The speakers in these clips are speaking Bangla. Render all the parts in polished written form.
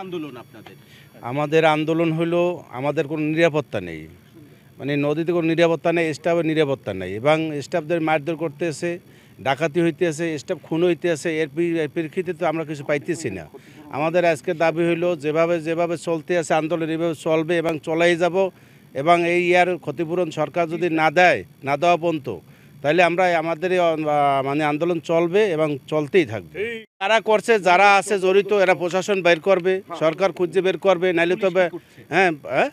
আন্দোলন আপনাদের? আমাদের আন্দোলন হলো আমাদের কোনো নিরাপত্তা নেই, মানে নদীতে কোনো নিরাপত্তা নেই, স্টাফের নিরাপত্তা নেই এবং স্টাফদের মারধর করতেছে, ডাকাতি হইতেছে, স্টাফ খুন হইতেছে। এর প্রেক্ষিতে তো আমরা কিছু পাইতেছি না। আমাদের আজকে দাবি হইলো যেভাবে যেভাবে চলতে আছে আন্দোলন এভাবে চলবে এবং চলাই যাব এবং এই ইয়ার ক্ষতিপূরণ সরকার যদি না দেয়, না দেওয়া পর্যন্ত, তাহলে আমরা আমাদের মানে আন্দোলন চলবে এবং চলতেই থাকবে। যারা করছে, যারা আছে জড়িত, এরা প্রশাসন বের করবে, সরকার খুঁজে বের করবে, নাইলে তবে হ্যাঁ হ্যাঁ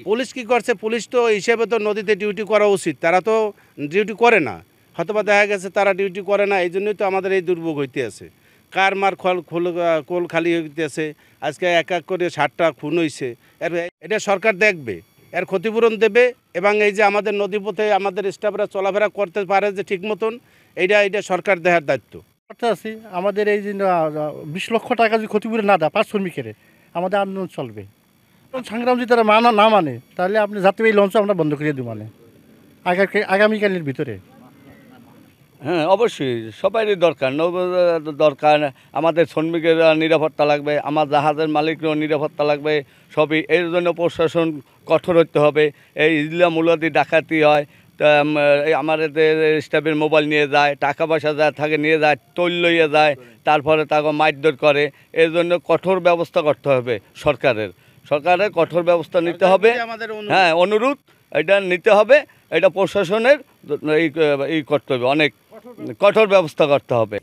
পুলিশ কি করছে? পুলিশ তো হিসেবে তো নদীতে ডিউটি করা উচিত, তারা তো ডিউটি করে না, হয়তো বা দেখা গেছে তারা ডিউটি করে না, এই জন্যই তো আমাদের এই দুর্ভোগ হইতে আছে। কার মার কোল খালি হইতেছে, আজকে এক এক করে 60টা খুন হয়েছে। এটা সরকার দেখবে, এর ক্ষতিপূরণ দেবে এবং এই যে আমাদের নদীপথে আমাদের স্টাফরা চলাফেরা করতে পারে যে ঠিক মতন, এটা সরকার দেওয়ার দায়িত্ব। আছি আমাদের এই যে 20 লক্ষ টাকা যদি ক্ষতিপূরণ না দেয় 5 শ্রমিকের, আমাদের আন্দোলন চলবে। সংগ্রাম যদি তারা না মানে, তাহলে আপনি যাতে এই লঞ্চ আমরা বন্ধ করে দিব, মানে আগামীকালের ভিতরে। হ্যাঁ, অবশ্যই সবারই দরকার। আমাদের শ্রমিকের নিরাপত্তা লাগবে, আমার জাহাজের মালিকেরও নিরাপত্তা লাগবে, সবই এর জন্য প্রশাসন কঠোর হতে হবে। এই ইজলা মূলাদি ডাকাতি হয়, আমাদের স্টাফের মোবাইল নিয়ে যায়, টাকা পয়সা যা থাকে নিয়ে যায়, তৈল লইয়ে যায়, তারপরে তাকে মারধর করে। এর জন্য কঠোর ব্যবস্থা করতে হবে সরকারের কঠোর ব্যবস্থা নিতে হবে। হ্যাঁ, অনুরোধ এটা নিতে হবে, এটা প্রশাসনের এই করতে হবে, অনেক কঠোর ব্যবস্থা করতে হবে।